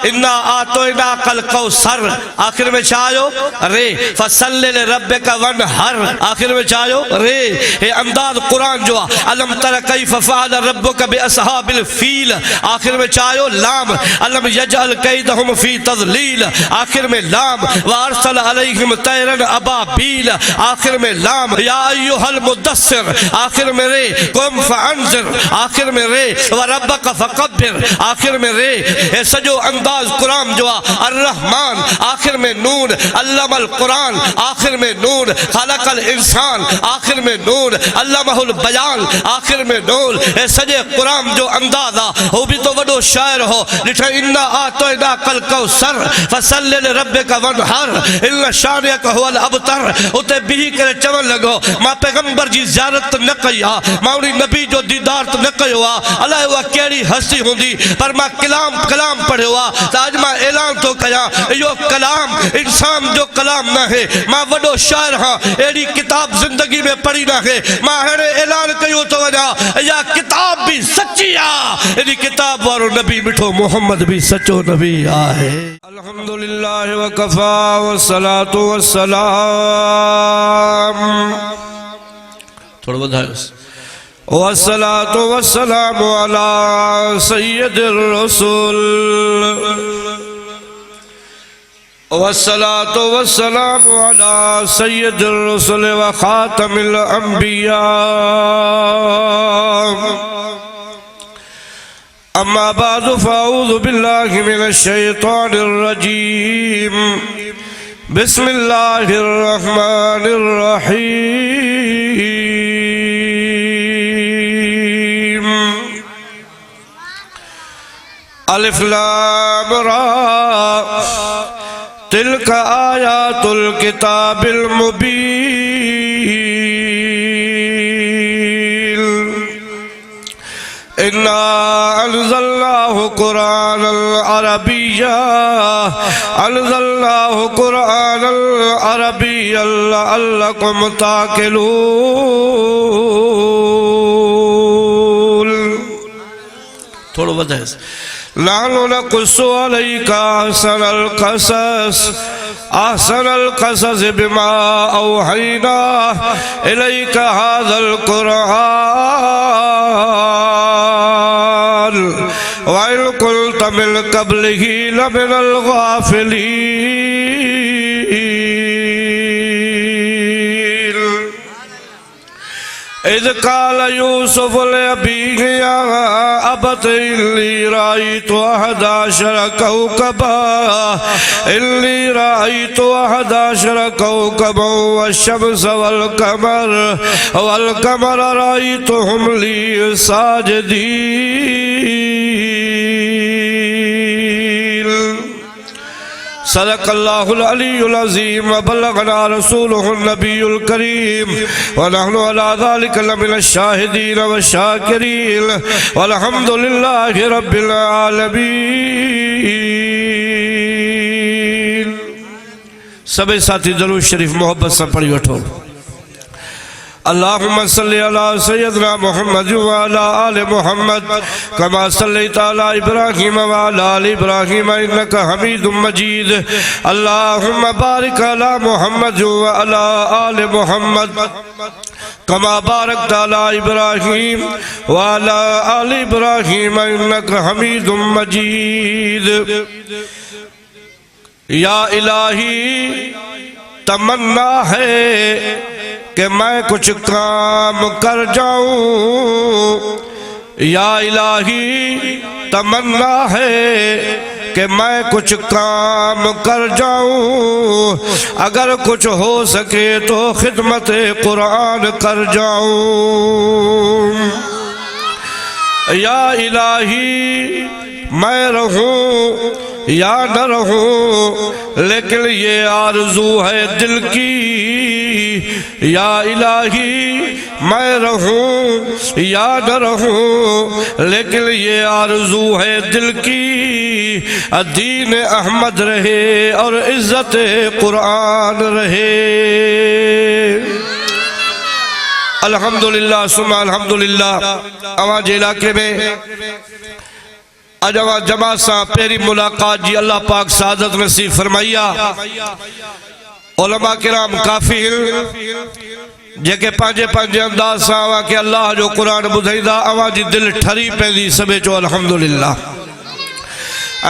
इन्ना आतोइना कल कौसर आखिर में चाहो रे फसल्ले रब्बिका वनहर आखिर में चाहो रे ये अंदाज कुरान जो अलम तर कैफ फअल रब्बुका बिअसहाबिल फील आखिर में चाहो लाम अलम यजअल कैदहुम फी तज़लील आखिर में लाम व अरसल अलैहिम तैरन अबाबील आखिर में लाम या अय्युहल मुदस्सिर आखिर में रे कुम फअंज़िर आखिर में रे व रब्बका फकब्बिर आखिर में रे ये सजो कुरान जो अर्रहमान आखिर में नून अल्लामल कुरान आखिर में नून खलकल इंसान आखिर में नून अल्लामहुल बयान आखिर में नून ए सजे कुरान जो अंदाजा वो भी तो वडो शायर हो लिखा इन्ना आतोइना कल कौसर फसल्ले लिरब्बिका वनहर इन्ना शानिअका हुवल अबतर उते बिही करे चवन लगो मां पैगंबर जी ज़ियारत न कया मां उनी नबी जो दीदार न कयो अल्लाह वा केड़ी हस्ती हुंदी पर मां कलाम पढ़ियो आज मां ऐलान तो कया यो कलाम इंसान जो कलाम ना है मां वडो शायर हाँ एड़ी किताब जिंदगी में पढ़ी ना है मां हेड़े ऐलान कयो तो वजा या किताब भी सच्ची आ एड़ी किताब वारो नबी मिठो मोहम्मद भी सच्चो नबी आहे अल्हम्दुलिल्लाह व कफा व सलातु व सलाम थोड़ा बधाई वस्सलातु वस्सलामु अला सय्यिदिर रसूल वस्सलातु वस्सलामु अला सय्यिदिर रसूल व खातमिल अंबिया अम्मा बादु फ़अऊज़ु बिल्लाहि मिनश शैतानिर रजीम बिस्मिल्लाहिर रहमानिर रहीम अलिफ लाम रा तिलका आयातुल किताबिल मुबीन इन्ना अंज़लनाहु कुरानल अरबिय्या अंज़लनाहु कुरानल अरबिय्या लअल्लकुम ताक़िलून थोड़ा बताए नानु नक़ुस्सु अलैका अहसनल क़सस बिमा औहैना इलैका हाज़ल कुरआन व इन कुन्त मिन क़ब्लिही लमिनल गाफ़िलीन इज़ क़ाल यूसुफ़ लिअबीही या अबत इन्नी रअयतु अहद अशर कौकबा वश्शम्स वल क़मर रअयतुहुम ली साजिदीन सदक़ल्लाहुल अलीयुल अज़ीम व बल्लगना रसूलुहुन नबियुल करीम व नहनु अला ज़ालिका लमिनश शाहिदीन व शाकिरीन वल्हम्दुलिल्लाहि रब्बिल आलमीन। सभी साथी दरूद शरीफ मोहब्बत से पढ़ी वठो। अल्लाहुम्मा सल्लि अला सय्यदना मुहम्मद व अला आलि मुहम्मद कमा सल्लैता अला इब्राहीम व अला आलि इब्राहीम इन्नका हमीदुम मजीद। अल्लाहुम्मा बारिक अला मुहम्मद व अला आलि मुहम्मद कमा बारकता अला इब्राहीम व अला आलि इब्राहीम इन्नका हमीदुम मजीद। या इलाही तमन्ना है कि मैं कुछ काम कर जाऊं, या इलाही तमन्ना है कि मैं कुछ काम कर जाऊं, अगर कुछ हो सके तो खिदमत कुरान कर जाऊं। या इलाही मैं रहूं या न रहूं लेकिन ये आरज़ू है दिल की। या इलाही मैं रहूं या न रहूं लेकिन ये आरज़ू है दिल की। दीन अहमद रहे और इज़्ज़त कुरान रहे। अल्हम्दुलिल्लाह सुम्मा अल्हम्दुलिल्लाह। आवाज़ इलाके में अजवा जमा सा पेरी मुलाकात जी अल्लाह पाक सादत नसीब फरमाइया। उलमा किराम काफी जेके पांजे पांजे अंदाज सा आवा के अल्लाह जो कुरान बुधाईंदा अवा जी दिल ठरी पेंदी सबे चो अल्हम्दुलिल्लाह।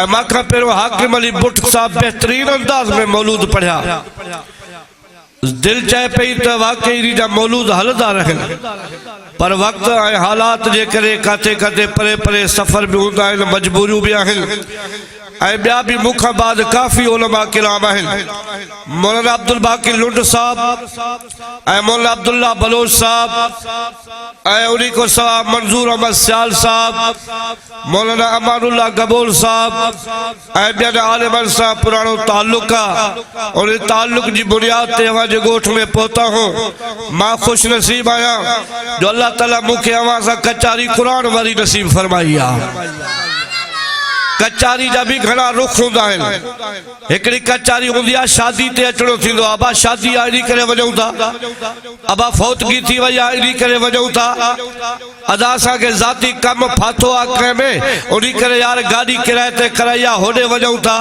माखा पेरो हाकिम अली बुट साहब बेहतरीन अंदाज में मौलूद पढ़िया। दिल चाहे पई तो वाकई रीजा मौलूद हलदा रहे, पर वक्त हालात जे करे काथे काथे परे परे सफर भी होंदा है, मजबूरियों भी आहिनि। ॿिया भी मुखा बाद काफ़ी उलमा किराम आहिनि। मौलाना अब्दुल बाकी लुंड साहब, मौलाना अब्दुल्ला बलोच साहब, उन्हीं को साहब मंजूर अहमद सियाल साहब, मौलाना अमानुल्लाह गबोल साहब, ॿियनि आलिमनि सां पुराणो ताल्लुक आहे। उन ताल्लुक जी बुनियाद ते अवां जे ॻोठ में पहुता हूं। मां खुश नसीब आहियां जो अल्लाह ताला मूंखे अवां सां कचारी कुरान वारी नसीब फरमाई आहे। कचारी जा भी घना रुख होंदा आहिनि। हिकिड़ी कचारी हूंदी आहे शादी ते अचणो थींदो आहे, अबा शादी आहे इन करे वञूं था, अबा फौतगी थी वई आहे इन करे वञूं था, अदा असांखे ज़ाती कमु फाथो आहे कंहिं में उन करे यार गाॾी किराए ते कराई आहे होॾे वञूं था,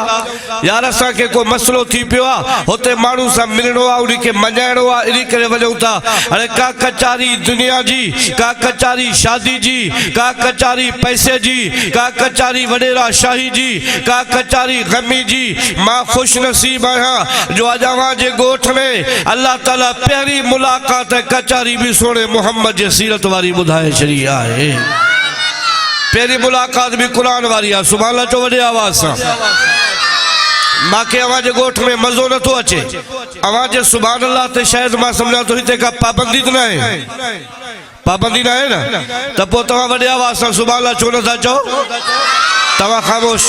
यार असांखे को मसइलो थी पियो आहे हुते माण्हू सां मिलणो आहे उनखे मञाइणो आहे इन करे वञूं था। हाणे का कचारी दुनिया जी, का कचारी शादी जी, का कचारी पैसे जी, का कचारी वॾेरा शाही जी, का कचारी गमी जी। मां खुश नसीब आहियां जो अॼु अवां जे ॻोठ में अल्लाह ताला पहिरीं मुलाक़ात कचारी भी सोने मोहम्मद जे सीरत वारी ॿुधाए छॾी आहे। पहिरीं मुलाक़ात भी कुरान वारी आहे। सुभाणे अल्लाह चो वॾे आवाज़ सां मांखे अवां जे ॻोठ में मज़ो नथो अचे। अवां जे सुभाणे अल्लाह ते शायदि मां सम्झां थो हिते का पाबंदी त न आहे, पाबंदी न आहे न, त पोइ तव्हां वॾे आवाज़ सां सुभाणे अल्लाह छो नथा चओ? तवा खामोश,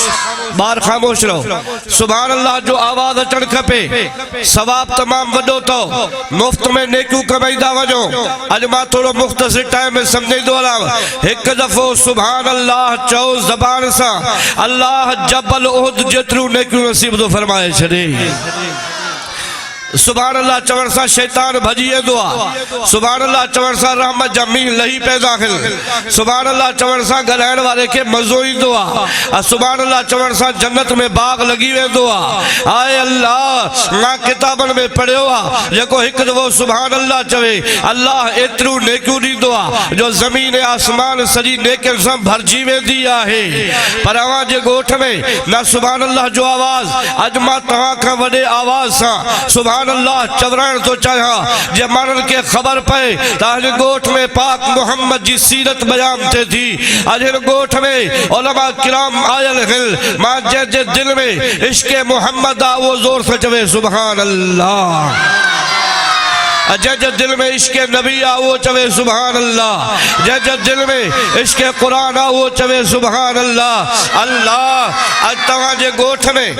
बार खामोश रहो। सुभान अल्लाह जो आवाज अचण खपे। सवाब तमाम वडो तो, मुफ्त में नेकियूं कमाईंदा वञो। अॼु मां थोरो मुख्तसिर टाइम में समझाईंदो हलां। हिकु दफ़ो सुभान अल्लाह चओ ज़बान सां, अल्लाह जबल उहद जेतिरियूं नेकियूं नसीब थो फरमाए छॾे। सुभान अल्लाह चवण सां शैतान भॼी वेंदो आहे। सुभान अल्लाह चवण सां रहमत जा मींहं लही पैदा थियनि। सुभान अल्लाह चवण सां ॻाल्हाइण वारे खे मज़ो ईंदो आहे। सुभान अल्लाह चवण सां जन्नत में बाग लॻी वेंदो आहे। हाय अल्लाह, मां किताबनि में पढ़ियो आहे जेको हिकु दफ़ो सुभान अल्लाह चवे अल्लाह एतिरियूं नेकियूं ॾींदो आहे जो ज़मीन ऐं आसमान सॼी नेकियुनि सां भरिजी वेंदी आहे। पर अवां जे ॻोठ में न सुभान अल्लाह जो आवाज़। अॼु मां तव्हां खां वॾे आवाज़ सां सुभान अल्लाह चवराइण तो चाहियां जे माण्हुनि खे ख़बर पए त अॼु ॻोठ में पाक मोहम्मद जी सीरत बयान थिए थी। अॼु ॻोठ में उलमा किराम आयल आहिनि। मां जंहिंजे दिल में इश्क़ मोहम्मद आहे उहो ज़ोर सां चवे सुभान अल्लाह। जंहिंजे दिल में इश्क़ नबी आहे उहो चवे सुभान अल्लाह। जंहिंजे दिल में इश्क़ क़ुरान आहे उहो चवे सुभान अल्लाह। अल्लाह अॼु तव्हां जे ॻोठ में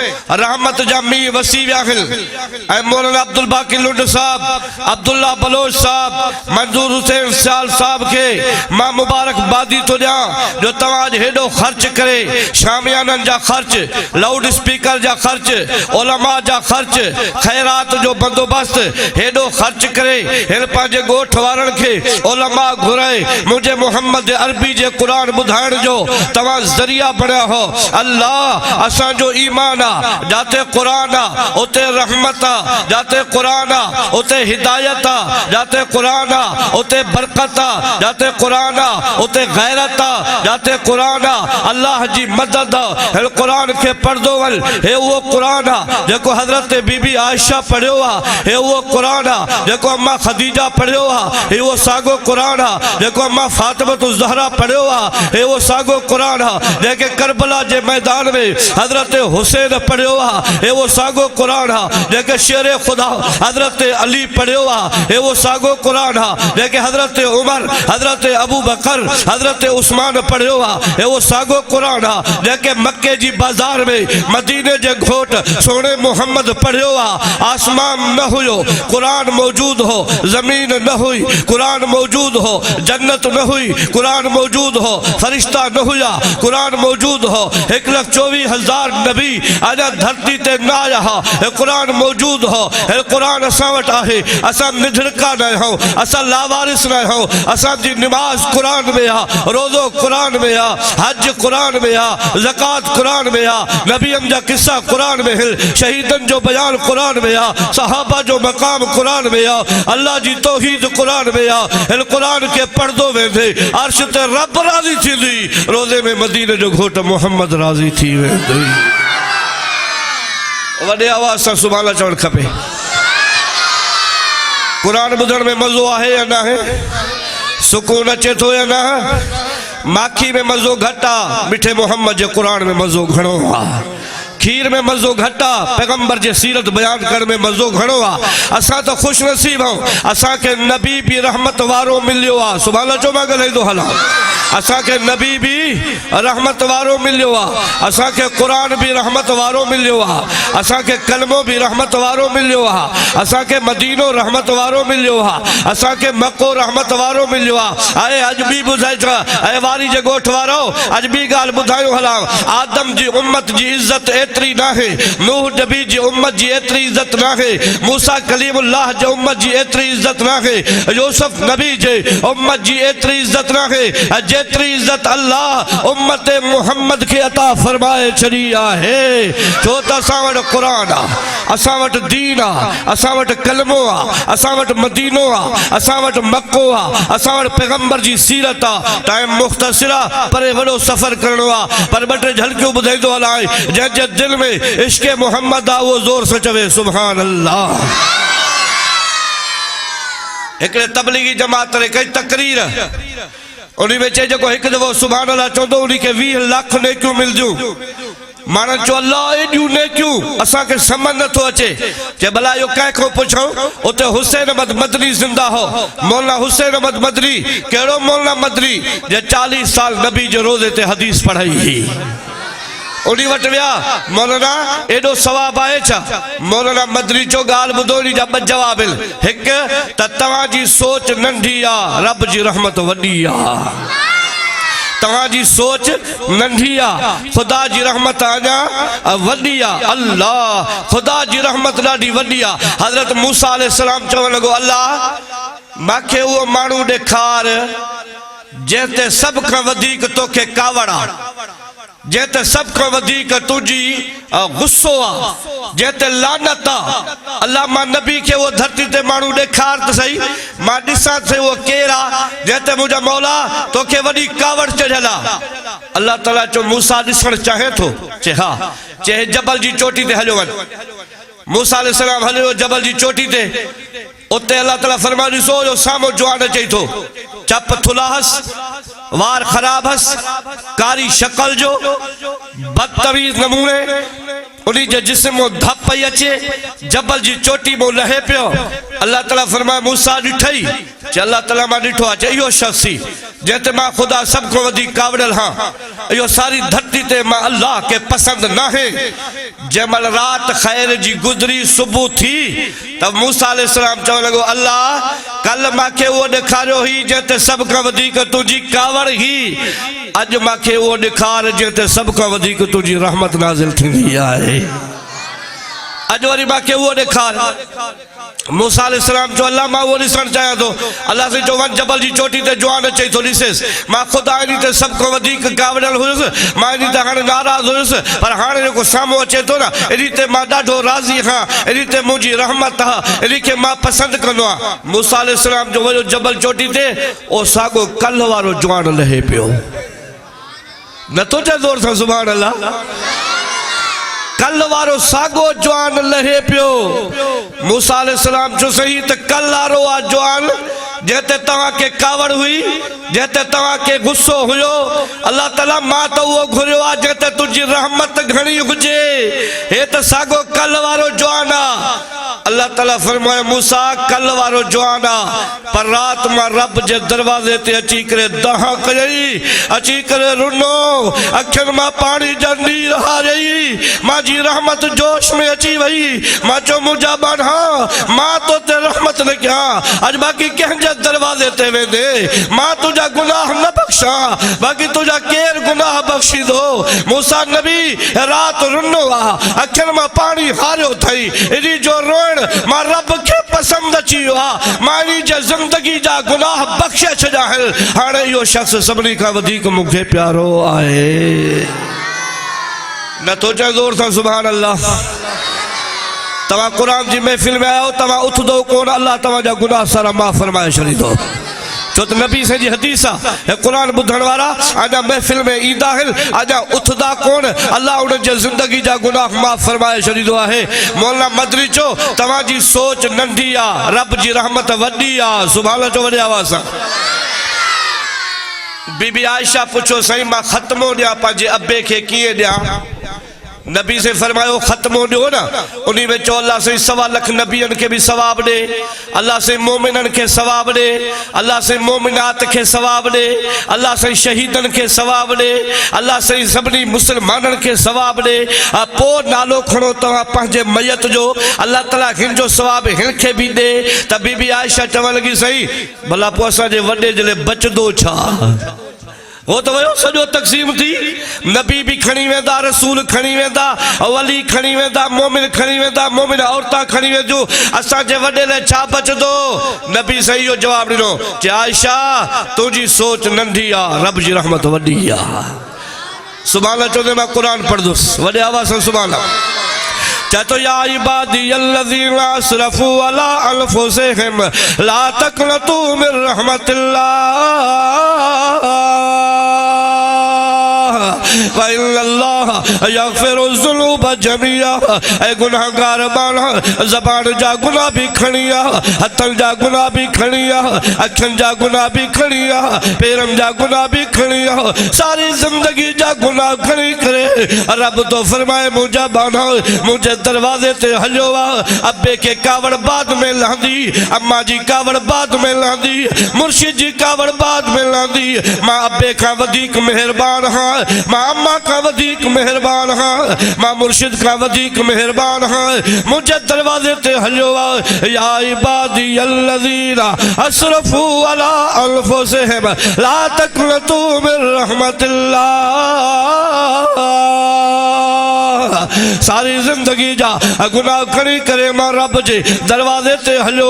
रहमत जा मींहं वसी विया आहिनि। ऐं मौलाना अब्दुल बाकी लुंड साहब, अब्दुल्ला बलोच साहब, मंजूर हुसैन सियाल साहब खे मां मुबारकबादी थो ॾियां जो तव्हां अॼु हेॾो ख़र्च करे शामियाननि जा ख़र्च, लाउड स्पीकर जा ख़र्च, उलमा जा ख़र्च, ख़ैरात जो बंदोबस्त हेॾो ख़र्च हिन पंहिंजे ॻोठ वारनि खे उलमा घुराए मुंहिंजे मोहम्मद अरबी जे क़ुरान ॿुधाइण जो तव्हां ज़रिया बणिया हो। अल्लाह असांजो ईमान आहे जाते क़ुरान आहे उते रहमत आहे, जाते क़ुरान आहे उते हिदायत आहे, जाते क़ुरान आहे उते बरकत आहे, जाते क़ुरान आहे उते गैरत आहे, जाते क़ुरान आहे अल्लाह जी मदद आहे। हिन क़ुरान खे पढ़ंदो वञ। हे उहो क़ुरान आहे जेको हज़रत बीबी आयशा पढ़ियो आहे। हे उहो क़ुरान आहे जेको अम्मा खदीजा पढ़ियो आहे। हे वो सागो कुरान आहे जेको अम्मा फातिमत ज़हरा पढ़ियो आहे। हे वो सागो कुरान आहे जेके करबला जे मैदान में हज़रत हुसैन पढ़ियो आहे। हे वो सागो कुरान आहे जेके शेर खुदा हज़रत अली पढ़ियो आहे। हे वो सागो कुरान आहे जेके हज़रत उमर, हज़रत अबू बकर, हज़रत उस्मान पढ़ियो आहे। हे वो सागो कुरान आहे जेके मक्के जी बाज़ार में मदीने जे घोट सोने मोहम्मद पढ़ियो आहे। आसमान न हुयो, कुरान मौजूद मौजूद हो, जमीन न हुई कुरान मौजूद हो, जन्नत न हुई कुरान मौजूद हो, फरिश्ता न हुआ कुरान मौजूद हो, 1,24,000 नबी अजा धरती ते न आया कुरान मौजूद हो। कुरान असां वटि आहे, असां निधड़का न आहियूं, असां लावारिस न आहियूं, असांजी निमाज़ कुरान में आहे, रोज़ो कुरान में आहे, हज कुरान में आहे, ज़कात कुरान में आहे, नबियनि जा किस्सा कुरान में हिल, शहीदनि जो बयान कुरान में आहे, सहाबा जो मक़ाम कुरान में आहे, अल्लाह जी तौहीद कुरान में आहे। हिन कुरान के पढ़दो वेंदे अर्श ते रब राज़ी थींदी, रोज़े में मदीने जो घोट मोहम्मद राज़ी थी वेंदे। वॾे आवाज़ सां सुभाणे अल्लाह चवणु खपे। कुरान ॿुधण में मज़ो आहे या न आहे? सुकून अचे थो या न? माखी में मज़ो घटि आहे, मिठे मोहम्मद जे कुरान में मज़ो घणो आहे। खीर में मज़ो घटि आहे, पैगंबर जे सीरत बयान करण में मज़ो घणो आहे। असां तो खुश नसीब आहियूं, असांखे नबी भी रहमत वारो मिलियो आहे। सुभाणे अचो मां ॻाल्हाईंदो हलां। असांखे नबी भी रहमत वारो मिलियो आहे, असांखे कुरान भी रहमत वारो मिलियो आहे, असांखे कलमो भी रहमत वारो मिलियो आहे, असांखे मदीनो रहमत वारो मिलियो आहे, असांखे मक्को रहमत वारो मिलियो आहे। ऐं अॼु बि ॿुधाए ऐं वारी जे ॻोठ वारो अॼु बि ॻाल्हि ॿुधायूं हलां। आदम जी उम्मत जी इज़त एतिरी नाहे, नूह नबी जी उम्मत जी एतिरी इज़त नाहे, मूसा कलीमुल्लाह जी उम्मत जी एतिरी इज़त नाहे, यूसुफ नबी जे उम्मत जी एतिरी इज़त नाहे जेतिरी इज़त अल्लाह उम्मत मोहम्मद के अता फरमाए छड़ी आहे। छो त असां वटि क़ुरान आहे, असां वटि दीन आहे, असां वटि कलमो आहे, असां वटि मदीनो आहे, असां वटि मक्को आहे, असां वटि पैगंबर जी सीरत आहे। टाइम मुख़्तसिर आहे, पर वॾो सफ़र करणो आहे, पर ॿ टे झलकियूं ॿुधाईंदो हलां। जंहिंजे दिल में इश्क़ मोहम्मद आहे उहो ज़ोर सां चवे सुभान अल्लाह। हिकिड़े तबलीगी जमात ने कई तकरीर, उन में चए जेको हिकु दफ़ो सुभान अल्लाह चवंदो उन खे 20 लाख नेकियूं मिलदियूं। माना चो अल्लाह एॾियूं नेकियूं असांखे सम्झ नथो अचे। चए भला इहो कंहिंखां पुछूं, उते हुसैन अहमद मदनी ज़िंदा हो, मौलाना हुसैन अहमद मदनी। कहिड़ो मौलाना मदनी? जे 40 साल नबी जे रोज़े ते हदीस पढ़ाई हुई। उन वटि विया, मौलाना एॾो सवाबु आहे छा? मौलाना मदनी चो ॻाल्हि ॿुधो, उन जा 2 जवाब आहिनि। हिकु त तव्हांजी सोच नंढी आहे, रब जी रहमत वॾी आहे। तव्हांजी सोच नंढी आहे, ख़ुदा जी रहमत अञा वॾी आहे। अल्लाह ख़ुदा जी रहमत ॾाढी वॾी आहे। हज़रत मूसा अलैहिस्सलाम चवणु लॻो, अल्लाह मूंखे उहो माण्हू ॾेखार जंहिं ते सभ खां वधीक तोखे कावड़ आहे, जंहिं ते सभ खां वधीक तुंहिंजी गुस्सो आहे, जंहिं ते लानत आहे। अल्लाह मां नबी खे उहो धरती ते माण्हू ॾेखार त सही, मां ॾिसां त उहो केरु आहे जंहिं ते मुंहिंजा मौला तोखे वॾी कावड़ चढ़ियल आहे। अल्लाह ताला चयो मूसा ॾिसणु चाहे थो? चए हा। चए जबल जी चोटी ते हलियो वञ। मूसा अलैहिस्सलाम हलियो जबल जी चोटी ते। उते अल्लाह ताला फरमायो, ॾिसो जो साम्हूं जवान अचे थो, चप थुलाहस, वार ख़राब हस, कारी शक्ल जो, बदतमीज़ नमूने, उन्हीं जे जिस्म में धप पई अचे, जबल जी चोटी में लहे पियो। अल्लाह ताला फरमाया मूसा ॾिठई? चए अल्लाह ताला मां ॾिठो आहे। चए इहो शख़्सी जंहिं ते मां ख़ुदा सभ खां वधीक कावड़ियल हां, इहो सारी धरती ते मां अल्लाह के पसंद नाहे। जंहिं महिल रात ख़ैर जी गुज़री सुबुह थी त मूसा अलैहिस्सलाम चवणु लॻो, अल्लाह कल मूंखे उहो ॾेखारियो हुई जंहिं ते सभ खां वधीक तुंहिंजी कावड़ ही, अॼु मूंखे उहो ॾेखार जंहिं ते सभ खां वधीक तुंहिंजी रहमत नाज़िल थींदी आहे। अॼु वरी मूंखे उहो ॾेखार। मूसा अलैहिस्सलाम चयो अल्लाह मां उहो ॾिसणु चाहियां थो। अल्लाह से चयो वञ जबल जी चोटी ते जवान अचे थो, ॾिसेसि। मां ख़ुदा इन ते सभ खां वधीक कावड़ियल हुयुसि, मां इन ते हाणे नाराज़ हुयुसि, पर हाणे जेको साम्हूं अचे थो न, इन ते मां ॾाढो राज़ी आहियां, इन ते मुंहिंजी रहमत आहे, इन खे मां पसंदि कंदो आहियां। मूसा अलैहिस्सलाम जो वियो जबल चोटी ते, ओ साॻो कल्ह वारो जवान लहे पियो। नथो चए ज़ोर सां सुभाण अल्लाह? कल वारो सागो जवान लहे पियो। मूसा अलैहिस्सलाम जो सही त कल वारो आ जवान जंहिं ते तव्हांखे कावड़ हुई, जंहिं ते तव्हांखे गुस्सो हुयो। अल्लाह ताला मां त उहो घुरियो आहे जंहिं ते तुंहिंजी रहमत घणी हुजे। हे त सागो कल वारो जवान आहे। अल्लाह ताला फरमाए मूसा कल वारो जवाना पर रात मां रब जे दरवाजे ते अची करे दहा कई अची करे रुनो अखियुनि मां पानी जा नीर हारई मां जी रहमत जोश में अची वई मां चो मुंहिंजा बाना मां तो ते रहमत न कया अज बाकी कंहिंजे दरवाजे ते वेंदे मां तुझा गुनाह न बख्शा बाकी तुझा केर गुनाह बख्शी दो मूसा नबी रात रुनो अखियुनि मां पानी हारियो थई इनी जो रोइण मां रब के पसंद अची वियो मां इनी जे जिंदगी जा गुनाह बख्शे छॾिया आहिनि हाणे इहो शख्स सभिनी खां वधीक मूंखे प्यारो आहे नथो चए ज़ोर सां सुभान अल्लाह तव्हां क़ुरान जी महफ़िल में आयो तव्हां उथंदो कोन अल्लाह तव्हांजा गुनाह सारा माफ़ फरमाए छॾींदो छो तो नबी से जी हदीस है कुरान बुधण वाला आजा महफिल में ईंदा आहिनि आजा उथदा कोन अल्लाह उन जे जिंदगी जा गुनाह माफ़ फरमाए छॾींदो आहे मौलाना मदरी चो तव्हां जी सोच नंढी आ रब जी रहमत वॾी आ सुभान अल्लाह चो वॾे आवाज़ सां बीबी आयशा पुछो सही मां ख़त्मो ॾियां पंहिंजे अब्बे खे कीअं ॾियां नबी से फरमायो ख़त्मो ॾियो ना उन्हीं में चो अल्लाह से 1.25 लाख नबियन के भी सवाब दे अल्लाह से मोमिनन के सवाब दे अल्लाह से मोमिनात के सवाब दे अल्लाह से शहीदन के सवाब दे अल्लाह से सभी मुसलमानन के सवाब दे पो नालो खणो तव्हां पंहिंजे मयत जो अल्लाह ताला हिन जो सवाब हिन खे भी दे त बीबी आयशा चवण लगी सही भला पोइ असांजे वॾे जे लाइ बचंदो छा वो तो वो सजो तक़सीम थी नबी भी खणी वेंदा रसूल खणी वेंदा वली खणी वेंदा मोमिन खणी वेंदा मोमिन औरतां खणी वेंदो असांजे वॾे लाइ छा बचंदो नबी सही जो जवाब ॾिनो कि आयशा तुंहिंजी सोच नंढी आहे रब जी रहमत वॾी आहे सुभान अल्लाह चवंदे मां क़ुरान पढ़ंदुसि वॾे आवाज़ सां सुभान अल्लाह चाहतो या इबादी अल्लज़ीना असरफू अला अनफुसिहिम ला तक़नतू मिन रहमतिल्लाह गुनाहगार बाना ज़बान जा गुनाह भी खणिया हथन जा गुनाह भी खणिया अखियन जा गुनाह भी खणिया पैरन जा गुनाह भी खणिया सारी जिंदगी जा गुनाह खणी करे रब तो फरमाए मुझा बाना मुझे दरवाजे ते हलियो अब्बे के कावड़ बाद में लहंदी अम्मा जी कावड़ बाद में लहंदी मुर्शिद जी कावड़ बाद में लहंदी मां अब्बे का वधीक मेहरबान हां मां अम्मा का वधीक मेहरबान हां मां मुर्शिद का वधीक मेहरबान हां मुझे दरवाजे ते हलियो या इबादी अल्लज़ीना असरफू अला अनफुसिहिम ला तक़नतू मिन रहमतिल्लाह सारी जिंदगी जा गुनाह खणी करे मां रब जे दरवाजे ते हलियो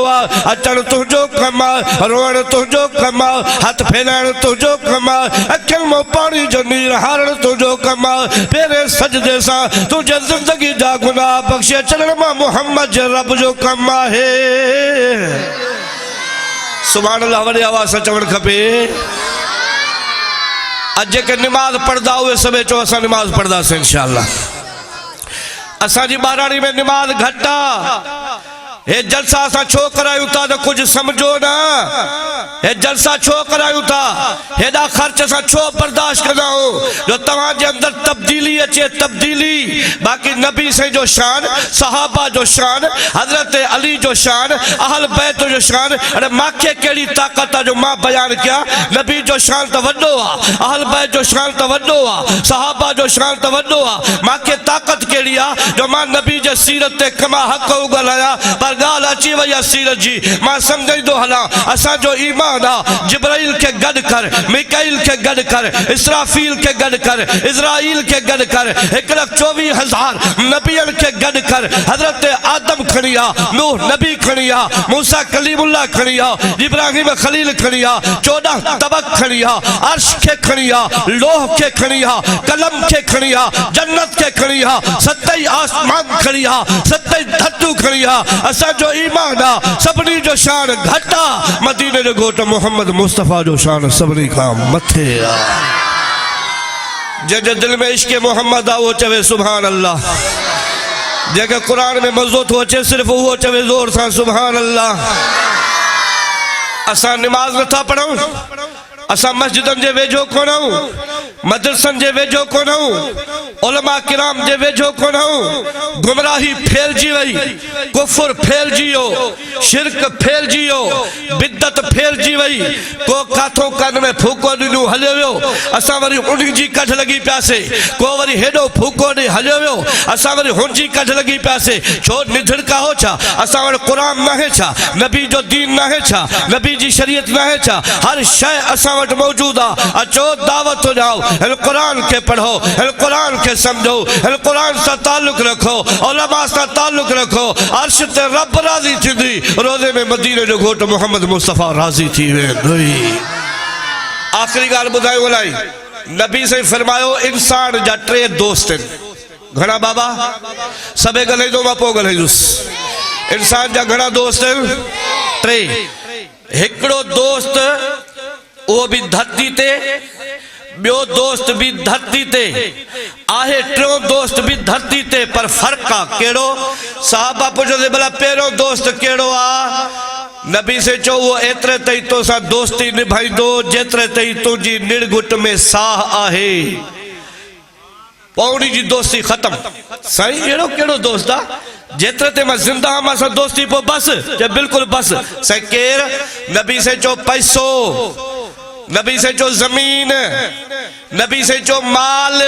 अचण तुंहिंजो कम रोअण तुंहिंजो कम हथ फैलाइण तुंहिंजो कम अखियुनि मां पाणी जो नीर हारण तुंहिंजो कम पहिरें सजदे सां तुंहिंजे जिंदगी जा गुनाह बख़्शे छॾण मां मोहम्मद जे रब जो कम आहे सुभान अल्लाह वॾे आवाज़ सां चवणु खपे अॼु जेके निमाज़ पढ़ंदा उहे सभु चओ असां निमाज़ पढ़ंदासीं इंशाअल्लाह असांजी ॿाराणी में निमाज़ घटि आहे हे जलसा असां छो करायूं था त कुछ समझो ना हे जलसा छो करायूं था हेॾा ख़र्च असां छो बर्दाश्त कंदा आहियूं जो तव्हांजे अंदर तब्दीली अचे तब्दीली बाक़ी नबी साईं जो शान सहाबा जो शान हज़रत अली जो शान अहल बैत जो शान अरे मूंखे कहिड़ी ताक़त आहे जो मां बयान कयां नबी जो शान त वॾो आहे अहल बैत जो शान त वॾो आहे सहाबा जो शान त वॾो आहे मूंखे ताक़त कहिड़ी आहे जो मां नबी जे सीरत ते कमा हक़ उगलाया पर गाल अची वई आहे सीरत जी मां सम्झंदो हलां असांजो ईमान आहे जिब्राइल के गॾु कर मिकाइल के गॾु कर इसराफील के गॾु कर इज़राइल के गॾु कर 1,24,000 नबियन के गॾु कर हज़रत आदम खणी आ नूह नबी खणी आ मूसा कलीमुल्लाह खणी आ इब्राहिम खलील खणी आ 14 तबक खणी आ अर्श के खणी आ लोह के खणी आ कलम के खणी आ जन्नत के खणी आ 7 आसमान खणी आ 7 धरतू खणी आ जो ईमान आ सभिनी जो शान घटा मदीने जो घोट मोहम्मद मुस्तफ़ा जो शान सभिनी खां मथे आ जंहिंजे दिल में इश्क़ मोहम्मद आ वो चवे सुभान अल्लाह जंहिंखे कुरान में मज़ो थो अचे सिर्फ़ उहो चवे ज़ोर सां सुभान अल्लाह असां निमाज़ नथा पढ़ूं असां मस्जिदनि जे वेझो कोन आहियूं मदरसन जे वेझो कोन उलमा किराम जे वेझो कोन गुमराही फैलजी वई कुफर फैलजी वियो शिरक फैलजी वियो बिदत फैलजी वई को काथो कन में फूको ॾिनो हलियो वियो असां वरी उन जी कढ लगी पियासे को वरी हेॾो फूको ॾे हलियो वियो असां वरी हुन जी कढ लगी पियासे छो निधड़का हो छा असां वटि क़ुरान न है छा नबी जो दीन न है छा नबी जी शरीयत न है छा हर शय असां वटि मौजूद आ अचो दावत ॾियो हिन क़ुरान के पढ़ो हिन क़ुरान के समझो हिन क़ुरान से ताल्लुक़ रखो उलमा से ताल्लुक़ रखो अर्श ते रब राज़ी थींदी रोज़े में मदीने जो घोट मोहम्मद मुस्तफ़ा राज़ी थी वेंदुई आखिरी ॻाल्हि ॿुधायो वलाई नबी से फरमायो इंसान जा टे दोस्त घणा बाबा सबे ॻाल्हाईंदो मां पोइ ॻाल्हाईंदुसि इंसान जा घणा दोस्त टे हिकिड़ो दोस्त वो भी धरती ते बियो दोस्त भी धरती ते आहे टियों दोस्त भी धरती ते पर फर्क आ केड़ो साहबा पुछो भला पहिरों दोस्त केड़ो आ नबी से चो वो एतरे तई तो सा दोस्ती निभाईंदो जेतरे तई तुझी निड़गुट में साह आहे पौड़ी जी दोस्ती खत्म सही एड़ो केड़ो दोस्त आ जेतरे ते मैं जिंदा मां सा दोस्ती पो बस जे बिल्कुल बस सही केर नबी से चो पैसो नबी से जो जमीन नबी से जो माल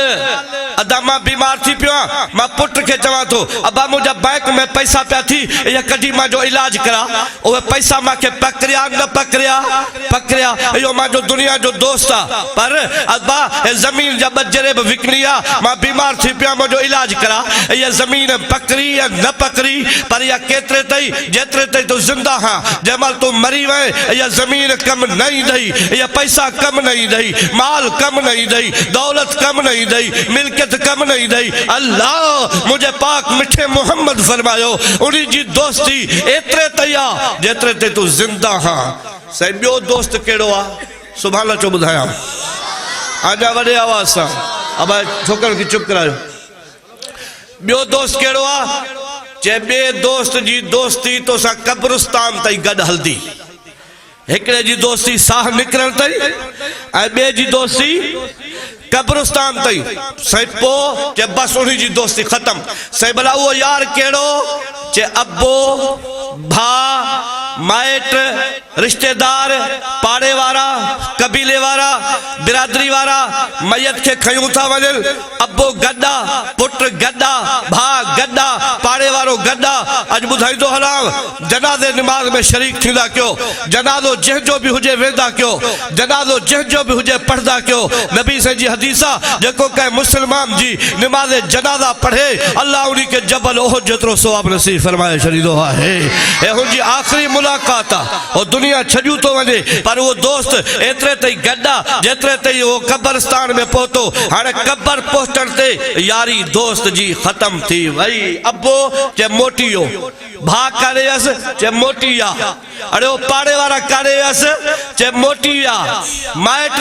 अदा मां बीमार थी पियो मां पुट के चवा तो अबा मुझा बैंक में पैसा पिया थी या कदी मां जो इलाज करा ओ पैसा मां के पकड़िया न पकड़िया यो मां जो दुनिया जो दोस्त आ पर अबा जमीन जब बजरे विकलिया मां बीमार थी पिया मुझो इलाज करा ये जमीन पकड़ी या न पकड़ी पर या केतरे तई जेतरे तई तो जिंदा हां जमाल तू मरी वे या जमीन कम नहीं दई या पैसा कम नहीं दई माल कम नहीं दई दौलत कम नहीं दई मिल्कियत कम नहीं दई अल्लाह मुझे पाक मिठे मोहम्मद फरमायो उन्हीं जी दोस्ती एतरे तैया जेतरे ते तू जिंदा हां सही बियो दोस्त केड़ो आ सुभान अल्लाह चो बुधाया आजा वडे आवाज सा अब छोकर की चुप करायो बियो दोस्त केड़ो आ जे बे दोस्त जी दोस्ती तो सा कब्रिस्तान तई गड हल्दी एकड़े जी दोस्ती साह निकरण तई ए बे जी दोस्ती कब्रिस्तान तई सही पो जे बस उन्हीं जी दोस्ती खत्म सही भला वो यार केड़ो जे अब्बो भा माइट रिश्तेदार पाड़े वारा कबीले वारा बिरादरी वारा मैयत के खयूं था वजन अब्बो गड्डा पुट गड्डा भा गड्डा पाड़े वारो गड्डा अज बुधाई दो हलाम जनाजे नमाज में शरीक थींदा क्यों जनाजो जंहिंजो भी हुजे वेंदा क्यों जनाजो जंहिंजो भी हुजे पढ़दा क्यों नबी से जी हदीसा जेको कह मुसलमान जी नमाज जनाजा पढ़े अल्लाह उन्हीं के जबल ओहद जेतरो सवाब नसीब फरमाए शरीदो है ए हुन जी आखिरी मुलाकात और दुनिया छजू तो वने पर वो दोस्त एतरे तई गड्डा जेतरे तई वो कब्रिस्तान में पहुतो हाने कब्र पहुंचण ते यारी दोस्त जी खत्म थी वई अब्बो जे मोटियो भा करेस जे मोटिया अरे वो पाड़े वाला करेस जे मोटिया माइट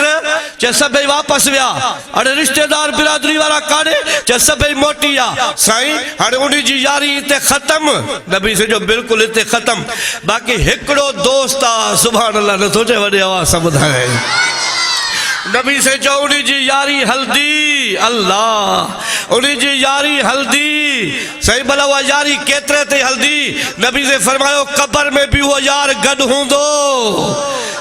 जे सबई वापस विया अरे रिश्तेदार बिरादरी वाला काने जे सबई मोटिया साईं हाने उनी जी यारी ते खत्म नबी से जो बिल्कुल इते खत्म बाकी हिकड़ो दोस्त आ सुभान अल्लाह न सोचे वडे आवाज से बुधाए नबी से जो उन्हीं जी यारी हल्दी अल्लाह उन्हीं जी यारी हल्दी सही भला वो यारी केतरे ते हल्दी नबी से फरमायो कब्र में भी वो यार गड हुंदो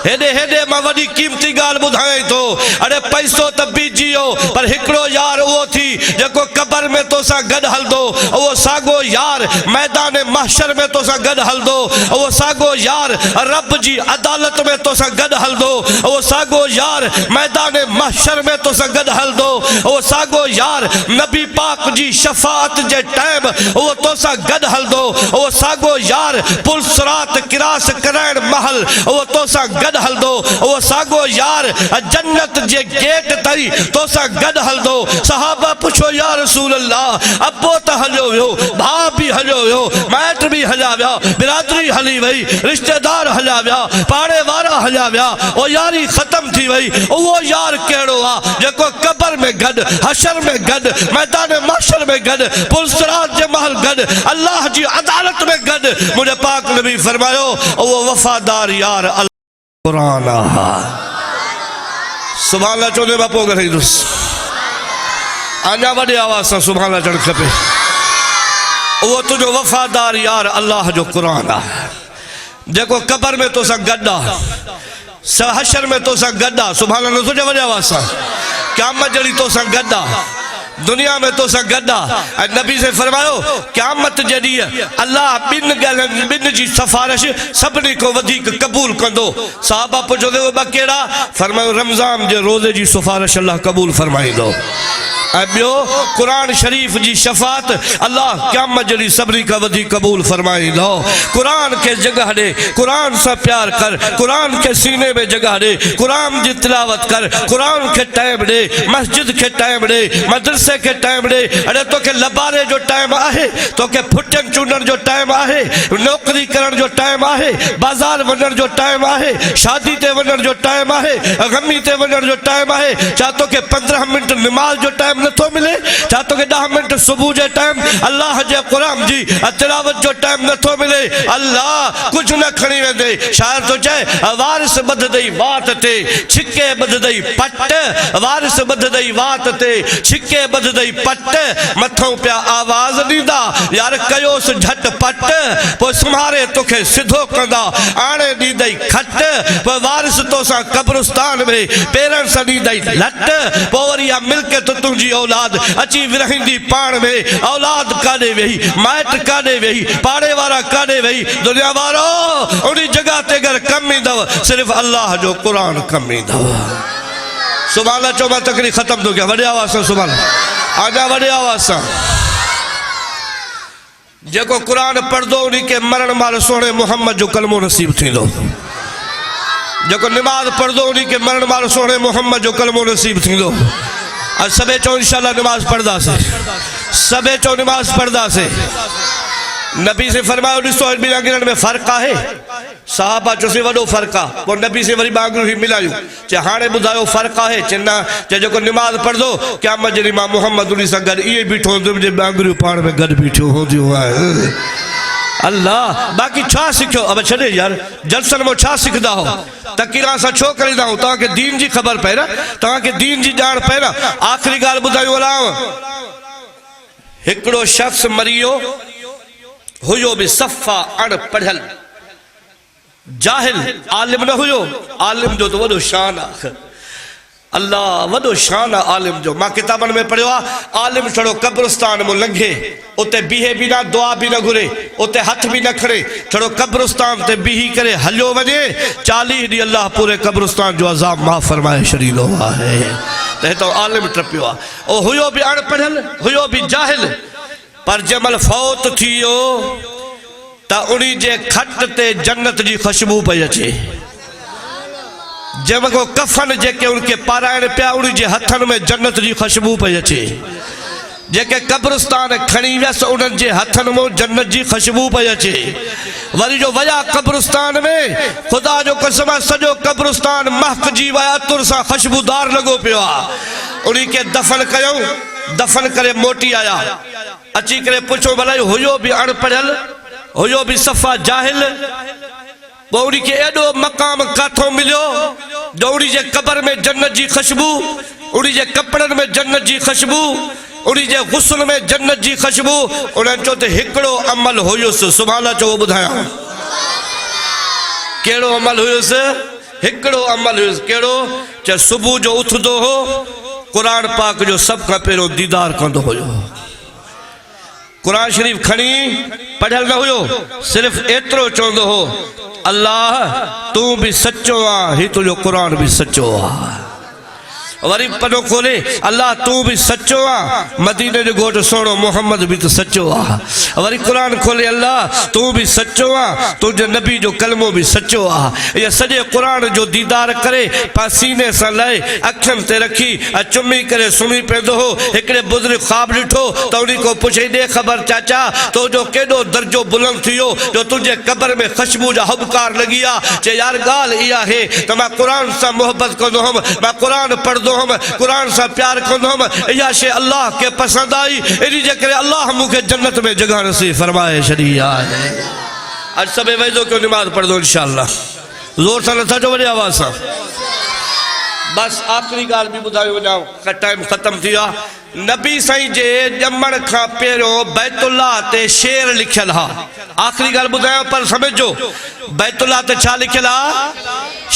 हेडे हेडे मां वडी कीमती गाल बुधाए तो अरे पैसो त बीजियो पर हिकड़ो यार वो थी जको कब्र में तो सा गड हलदो वो सागो यार मैदान महशर में तो सा गड हलदो वो सागो यार रब जी अदालत में तो सा गड हलदो वो सागो यार मैदान महशर में तो सा गड हलदो वो सागो यार नबी पाक जी शफाअत जे टाइम वो तो सा गड हलदो वो सागो यार पुलसरात किरास करायण महल वो तो सा गड हलदो वो सागो यार जन्नत जे गेट तई तो सा गड हलदो सहाबा पुछो या रसूल अल्लाह अब्बो त हलियो वियो भा भी हलियो वियो माइट भी हलिया विया बिरादरी हली वई रिश्तेदार हलिया विया पाड़े वारा हलिया विया ओ यारी खत्म थी वई वो यार केड़ो आ जेको कब्र में गड हशर में गड मैदान महशर में गड पुलसरात जे महल गड अल्लाह जी अदालत में गड मुझे पाक नबी फरमायो वो वफादार यार कुरान सुभान अल्लाह चोदे बापो गई अञा वॾे आवाज़ सां सुभाणे अचणु खपे। उहो तुंहिंजो वफ़ादार यार अल्लाह जो क़ुरान आहे जेको क़बर में तोसां गॾु आहे, हशर में तोसां गॾु आहे। सुभाणे न तुंहिंजे वॾे आवाज़ सां क़यामत जहिड़ी तोसां गॾु आहे, दुनिया में तोसां गॾु आहे। ऐं नबी से फरमायो क़यामत जे ॾींहुं अल्लाह ॿिनि जी सिफ़ारिश सभिनी खां वधीक क़बूल कंदो। साहबा पुछो ॿ कहिड़ा? फरमायो रमज़ान जे रोज़े जी सिफ़ारिश अल्लाह क़बूल फरमाईंदो। ऐं ॿियो क़ुरान शरीफ़ जी शफ़ात अल्लाह क़यामत जहिड़ी सभिनी खां वधीक क़बूल फरमाईंदो। क़ुरान खे जगह ॾे, क़ुरान सां प्यार कर, क़ुरान खे सीने में जगह ॾे, क़ुरान जी तिलावत कर, क़ुरान खे टाइम ॾे, मस्जिद खे टाइम ॾे, मदरसे खे टाइम ॾे। अड़े तोखे लबारे जो टाइम आहे, तोखे फुटन चूंडण जो टाइम आहे, नौकरी करण जो टाइम आहे, बाज़ार वञण जो टाइम आहे, शादी ते वञण जो टाइम आहे, गमी ते वञण जो टाइम आहे। छा तोखे 15 मिंट निमाज़ जो टाइम नथो मिले? छा तोखे 10 मिंट सुबुह जे टाइम अल्लाह जे क़ुरान जी तिलावत जो टाइम नथो मिले? अल्लाह कुछ न खणी वेंदे। शायर तो चए वारिस ॿधदई वात ते, छिके ॿधदई पट, वारिस ॿधदई वात ते, छिके ॿधदई पट, मथों पिया आवाज़ ॾींदा यार कयोसि झटपट, पोइ सुम्हारे तोखे सिधो कंदा आणे ॾींदई खट, पोइ वारिस तोसां कब्रिस्तान में पेरनि सां ॾींदई लट, पोइ वरी इहा मिल्कियत तुंहिंजी औलाद अची विरहंदी पाण में। औलाद काॾे वेही, माइट काॾे वेही, पाड़े वारा काॾे वेही, दुनिया वारो उन जगह ते अगर कम ईंदव सिर्फ़ अल्लाह जो क़ुरान कम ईंदव। सुभाणे चओ मां तकरीर ख़त्म थो कयां, वॾे आवाज़ सां सुभाणे आजा, वॾे आवाज़ सां। जेको क़ुरान पढ़ंदो उन खे मरण महिल सोणे मोहम्मद जो कलमो नसीब थींदो। जेको निमाज़ पढ़ंदो उन खे मरण महिल सोणे मोहम्मद जो कलमो नसीब थींदो। और सबे चो इंशाअल्लाह नमाज पढ़दा से, सबे चो नमाज पढ़दा से। नबी से फरमायो ॾिसो ॿिनि आङुरियुनि में फ़र्क़ु आहे? साहबा चयोसीं वॾो फ़र्क़ु आहे। पोइ नबी से वरी ॿ आङुरियूं मिलायूं, चए हाणे ॿुधायो फ़र्क़ु आहे? चए न, चए जेको निमाज़ पढ़ंदो क़यामत जहिड़ी मां मोहम्मद उन सां गॾु इहे बीठो हूंदो, मुंहिंजे ॿ आङुरियूं पाण में गॾु बीठियूं हूंदियूं आहे। अल्लाह बाक़ी छा सिखियो? अब छॾे यार, जलसन में छा सिखंदा हो? तकीरा सां छो करींदा हो? तव्हांखे दीन जी ख़बर पए न, तव्हांखे दीन जी ॼाण पए न। आख़िरी ॻाल्हि ॿुधायूं अलाव, हिकिड़ो शख़्स मरियो हुयो बि सफ़ा अणपढ़ियल जाहिल, आलिम न हुयो। आलिम जो तो वॾो शान आहे, अल्लाह वॾो शान आहे आलिम जो। मां किताबनि में पढ़ियो आहे आलिम छड़ो कब्रिस्तान में लंघे, उते बीहे बि न, दुआ बि न घुरे, उते हथ बि न खणे, छड़ो कब्रिस्तान ते बीही करे हलियो वञे, 40 ॾींहं अल्लाह पूरे कब्रिस्तान जो अज़ाब माफ़ फरमाए छॾींदो आहे। त हितां आलिम टपियो आहे। ओ हुयो बि अणपढ़ियल, हुयो बि जाहिल, पर जंहिंमहिल फौत थी वियो त उन जे खट ते जन्नत जी ख़ुशबू पई अचे। जंहिंमें को कफन जेके उनके पारायण पिया उन जे हथनि में जन्नत जी ख़ुशबू पई अचे। जेके कब्रिस्तान खणी वियसि उन्हनि जे हथनि में जन्नत जी ख़ुशबू पई अचे। वरी जो वया कब्रिस्तान में, ख़ुदा जो कसम सॼो कब्रिस्तान महकजी विया, अतुर सां ख़ुशबूदार लॻो पियो आहे। उन खे दफ़न कयूं, दफ़न करे मोटी आया, अची करे पुछो भला हुयो बि अणपढ़ियल, हुयो बि सफ़ा जाहिल, पोइ उन खे एॾो मक़ाम काथों मिलियो जो उन जे क़बर में जन्नत जी ख़ुशबू, उन जे कपिड़नि में जन्नत जी ख़ुशबू, उन जे गुस्ल में जन्नत जी ख़ुशबू। उन्हनि चयो त हिकिड़ो अमल हुयुसि। सुभाणे चओ ॿुधायां कहिड़ो अमल हुयुसि? हिकिड़ो अमल हुयुसि। कहिड़ो? चए सुबुह जो उथंदो हो, क़ुरान पाक जो सभ खां पहिरियों दीदार कंदो हुयो। क़ुरान शरीफ़ खणी पढ़ियल न हुयो, सिर्फ़ एतिरो चवंदो हो अल्लाह तू भी सच्चो आ, ही तुझो कुरान भी सच्चो आ। वरी पनो खोले अल्लाह तू भी सच्चो आ, मदीने जो घोट सोनो मोहम्मद भी तो सच्चो आ। वरी कुरान खोले अल्लाह तू भी सच्चो आ, तुझे नबी जो कलमो भी सच्चो आ। ये सजे कुरान जो दीदार करे पसीने से लाए अखन ते रखी चुमी करे सुमी पेंदो हो। एकड़े बुजुर्ग ख्वाब ॾिठो त उन्हीं को पुछे दे खबर चाचा तो जो केडो दर्जो बुलंद थियो जो तुझे कब्र में खुशबू जा हबकार लगी आ। चे यार गाल इया है तो मैं कुरान से मोहब्बत कंदो हम, मैं कुरान पढ़दो हम, कुरान से प्यार कंदो हम। इया शे अल्लाह के पसंद आई, इनी जे करे अल्लाह मुखे जन्नत में जगह नसीब फरमाए छड़ी है। आज सबे वेदो क्यों नमाज पढ़ दो इंशाअल्लाह, जोर से नथा जो बड़ी आवाज सा। बस आखिरी गाल भी बुधायो वञा का टाइम खत्म थी आ नबी साईं जे ॼमण खां पहिरियों बैतुल्लाह ते शेर लिखियल हा आखिरी गाल बुधायो पर समझो बैतुल्लाह ते छा लिखियल हा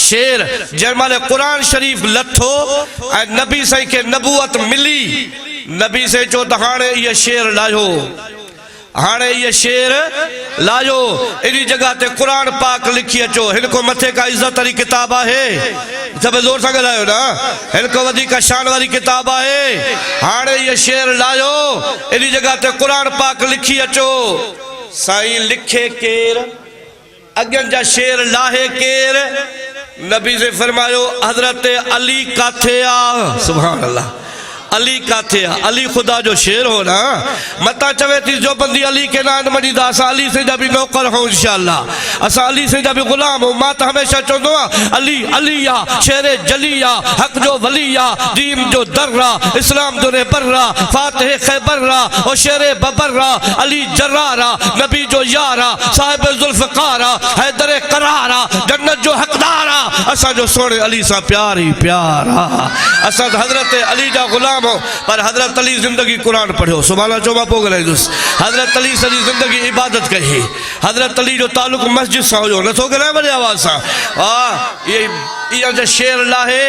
शेर जंहिंमहिल क़ुरान शरीफ लथो ऐं नबी साईं खे नबूअत मिली नबी साईं चयो त हाणे इहा शेर लाहियो हाणे ये शेर लाजो इन जगह ते कुरान पाक लिखी अचो हिनको मथे का इज्जत वाली किताब है सब जोर से गलायो ना हिनको वधी का शान वाली किताब है हाणे ये शेर लाजो इन जगह ते कुरान पाक लिखी अचो साईं लिखे केर अगन जा शेर लाहे केर नबी से फरमायो हजरत अली काथे आ सुभान अल्लाह अली काथे अली खुदा जो शेर हो ना मता चवे थी जो बंदी अली के नाम मजीदा असा अली से भी नौकर हो इंशाअल्लाह असा अली से भी गुलाम हो मां तो हमेशा चवंदो अली अलिया शेर जलिया हक जो वलिया दीन जो दर्रा इस्लाम जो बर्रा फातिह खैबर्रा और शेर बबर्रा अली जर्रारा नबी जो यारा साहिब जुल्फकारा हैदर करारा जन्नत जो हकदारा असा जो सोने अली सा प्यार ही प्यारा असा हजरत अली जा गुलाम पर हजरत अली जिंदगी कुरान पढ़ो सुभान चो मां पोइ ॻाल्हाईंदुसि हजरत अली सॼी ज़िंदगी इबादत कई हजरत अली जो तालुक मस्जिद सां हुयो नथो ॻाल्हाए वॾे आवाज़ सां वाह इहा जो शेर लाहे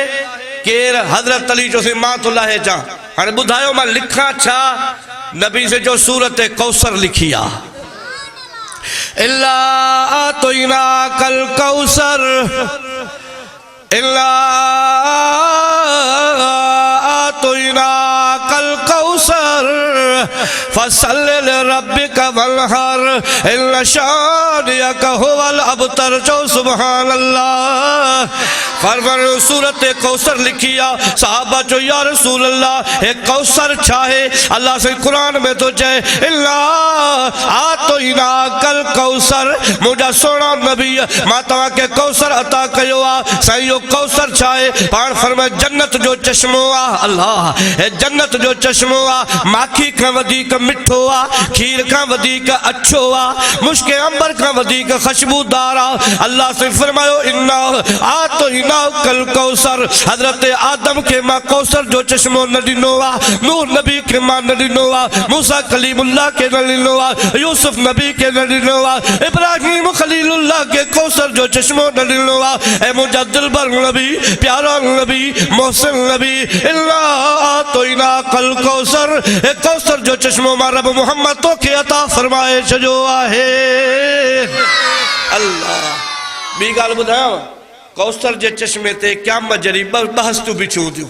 केर हजरत अली जो मां तो लाहे चा हाणे ॿुधायो मां लिखां छा नबी से जो सूरत कौसर लिखी आहे इल्ला आतोइना कल कौसर इल्ला आतोइना कल कौसर फसल्लि लिरब्बिका वन्हर इन्न शानिअका हुवल अबतर जो सुभान अल्लाह फरमान सूरत कौसर लिखी आ सहाबा जो या रसूल अल्लाह ए कौसर छाहे अल्लाह से कुरान में तो चए इल्ला आतोइना कल कौसर मुझा सोना नबी मां तवा के कौसर अता कयो आ सही कौसर छाहे पाण फरमाए जन्नत जो चश्मो आ अल्लाह ए जन्नत जो चश्मो आ माखी का वधीक मिठो आ खीर का वधीक अच्छो आ मुश्क अंबर का वधीक खुशबूदार आ अल्लाह से फरमायो इन्ना आतोइना कल कौसर हजरत आदम के मां कौसर जो चश्मो न ॾिनो आ नूह नबी के मां न ॾिनो आ मूसा कलीमुल्लाह के न ॾिनो आ यूसुफ नबी के न ॾिनो आ इब्राहिम खलीलुल्लाह के कौसर जो चश्मो न ॾिनो आ ए मुंहिंजा दिलबर नबी प्यारा नबी मोहसिन नबी इल्ला आतोइना कल कौसर ए कौसर जो चश्मो मां रब मोहम्मद तो के अता फरमाए छजो आहे अल्लाह बी गाल बुधायो कौसर जे चश्मे ते क़यामत जरी बहस्तू बिछूं थियूं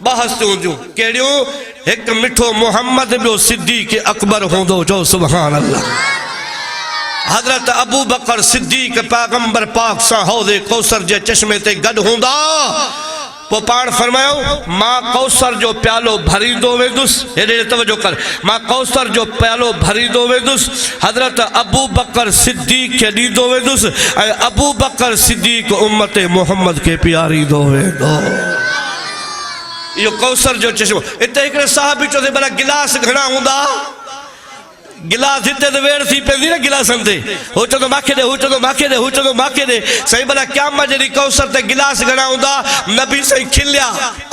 बहस्तू हूंदियूं कहिड़ियूं हिकु मिठो मोहम्मद ॿियो सिद्दीक़ अकबर हूंदो जो सुभान अल्लाह हजरत अबू बकर सिद्दीक़ पैगंबर पाक सां हौज़े कौसर जे चश्मे ते गॾु हूंदा वो पाण फरमायो मां कौसर जो प्यालो भरींदो वेंदुसि हेॾे तवजो कर मां कौसर जो प्यालो भरींदो वेंदुसि हजरत अबू बकर सिद्दीक़ खे ॾींदो वेंदुसि ऐं अबू बकर सिद्दीक़ उम्मत मोहम्मद खे पीआरींदो वेंदो इहो कौसर जो चश्मो हिते हिकिड़े साहबी चयो भला गिलास घणा हूंदा गिलास हिते तो वेड़ थी पी ना गिलासन ते हू चवंदो माखे दे हू चवंदो माखे दे हू चवंदो माखे दे सही भला क़यामत जड़ी कौसर ते गिलास घणा हूंदा नबी साईं खिलिया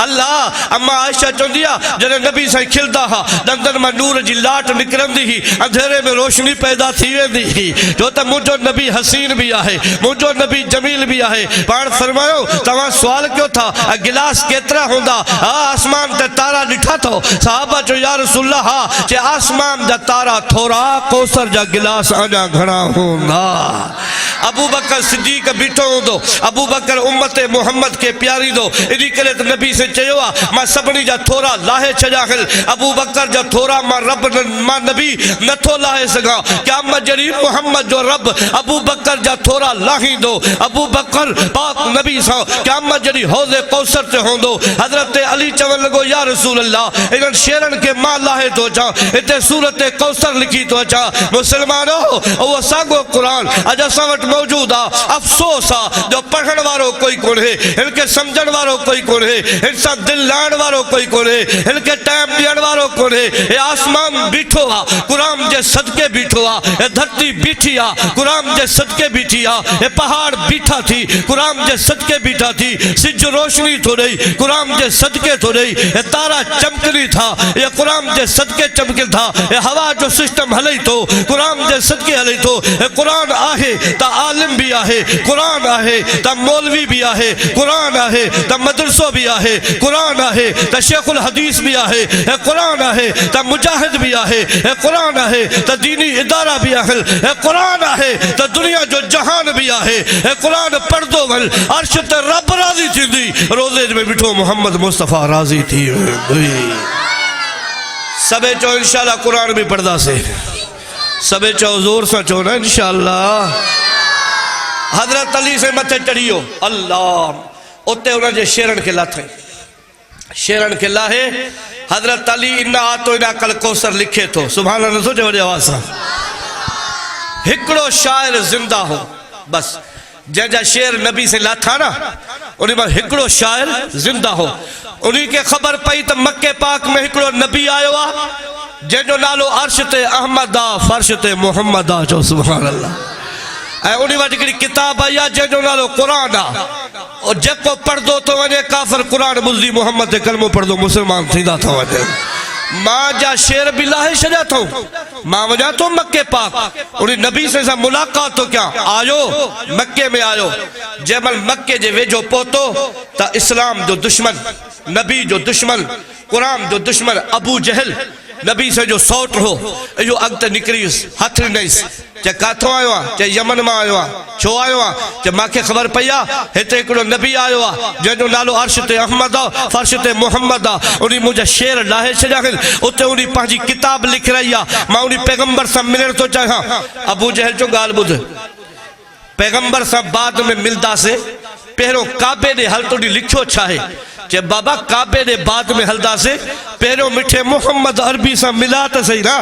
अल्लाह अम्मा आयशा चवंदी आहे जॾहिं नबी साईं खिलंदा हा दंदनि मां नूर जी लाट निकिरंदी हुई अंधेरे में रोशनी पैदा थी वेंदी हुई छो त मुंहिंजो नबी हसीन भी आहे मुंहिंजो नबी जमील भी आहे पाण फरमायो तव्हां सुवाल कयो था गिलास केतिरा हूंदा हा आसमान ते तारा ॾिठा अथव साहबा चयो या रसूलल्लाह हा जे आसमान जा तारा थोड़ा कौसर जा गिलास अञा घणा हूंदा अबू बकर सिद्दीक़ बीठो हूंदो अबू बकर उम्मत मोहम्मद के प्यारींदो इन करे त नबी से चयो आहे मां सभिनी जा थोरा लाहे छॾिया हल अबू बकर जा थोरा मां रब मां नबी नथो लाहे सघां क़यामत जड़ी मोहम्मद जो रब अबू बकर जा थोरा लाहींदो अबू बकर पाक नबी सां क़यामत जड़ी हौज़े कौसर ते हूंदो हजरत अली चवण लॻो या रसूल अल्लाह इन्हनि शेरनि खे मां लाहे थो अचां हिते सूरत कौसर लिखी तो अचा मुसलमानो वो सागो कुरान अज असां वटि मौजूद आ, अफसोस आ जो पढ़ण वारो कोई कोन्हे, इनके समझण वारो कोई कोन्हे, इनसा दिल लाण वारो कोई कोन्हे, इनके टाइम ॾियण वारो कोन्हे। ये आसमान बीठो आ, कुरान जे सदके बीठो आ, ये धरती बीठी आ, कुरान जे सदके बीठी आ, ये पहाड़ बीठा थी, कुरान जे सदके बीठा थी, सिज रोशनी थो ॾेई, कुरान जे सदके थो ॾेई, ये तारा चमकनी था, ये कुरान जे सदके चमकनि था, ये हवा जो सिस्टम हले थो कुरान जे सदके हले थो। कुरान आहे त आलिम भी आहे, कुरान आहे त मौलवी भी आहे, कुरान आहे त मदरसो भी आहे, कुरान आहे त शेखुल हदीस भी आहे, कुरान आहे त मुजाहिद भी आहे, कुरान आहे त दीनी इदारा भी आहे, कुरान आहे त दुनिया जो जहान भी आहे। कुरान पढ़दो वल अर्श ते रब राज़ी थींदी, रोज़े में बिठो मोहम्मद मुस्तफ़ा राज़ी थी। सबे चो इंशाअल्लाह कुरान भी पढ़दा से, सबे चो जोर से चो ना इंशाअल्लाह। हजरत अली से मथे चढ़ियो अल्लाह, उते उन्हें शेरन के लाथे, शेरन के लाहे हजरत अली इन्ना आतो इना कल कौसर लिखे तो सुभान अल्लाह सोचे वॾी आवाज़ सां। हिकिड़ो शायर जिंदा हो बस, जैसा शेर नबी से लाथा ना उन्हीं में हिकिड़ो शायर जिंदा हो, उन्हीं के खबर पई तो मक्के पाक में हिकिड़ो नबी आयो आ जंहिंजो नालो अर्श ते अहमद आ, फर्श ते मोहम्मद आ, चो सुभान अल्लाह। उन्हीं वटि हिकिड़ी किताब आई आहे जंहिंजो नालो कुरान आ, और जेको पढ़दो तो वञे काफ़िर कुरान बुज़दी मोहम्मद ते कलमो पढ़दो मुसलमान थींदा था वञनि। मां जा शेर भी लाहे छॾिया अथऊं, मां वञा तो मक्के पाक उन नबी से मुलाकात तो क्या आयो मक्के में आयो। जैमल मक्के जे वेझो पहुतो त इस्लाम जो दुश्मन, नबी जो दुश्मन, कुरान जो दुश्मन अबू जहल नबी से जो सौट हो इहो अॻिते निकिरीस, हथ ॾिनईसि, चे काथों आयो आहे, चे यमन मां आयो आहे, छो आयो आहे, चे मांखे ख़बर पई आहे हिते हिकिड़ो नबी आयो आहे जंहिंजो नालो अर्श ते अहमद आहे, फर्श ते मोहम्मद आहे। उन मुंहिंजा शेर लाहे छॾिया आहिनि, उते उन पंहिंजी किताब लिखी रही आहे, मां उन पैगंबर सां मिलण थो चाहियां। अबू जहल जो ॻाल्हि ॿुध, पैगंबर सां बाद में मिलंदासीं, पहिरियों काबे ॾे हल, तुंहिंजी लिखियो छा आहे, चे बाबा काबे ॾे बाद में हलंदासीं, पहिरियों मिठे मोहम्मद अरबी सां मिला त सही ना।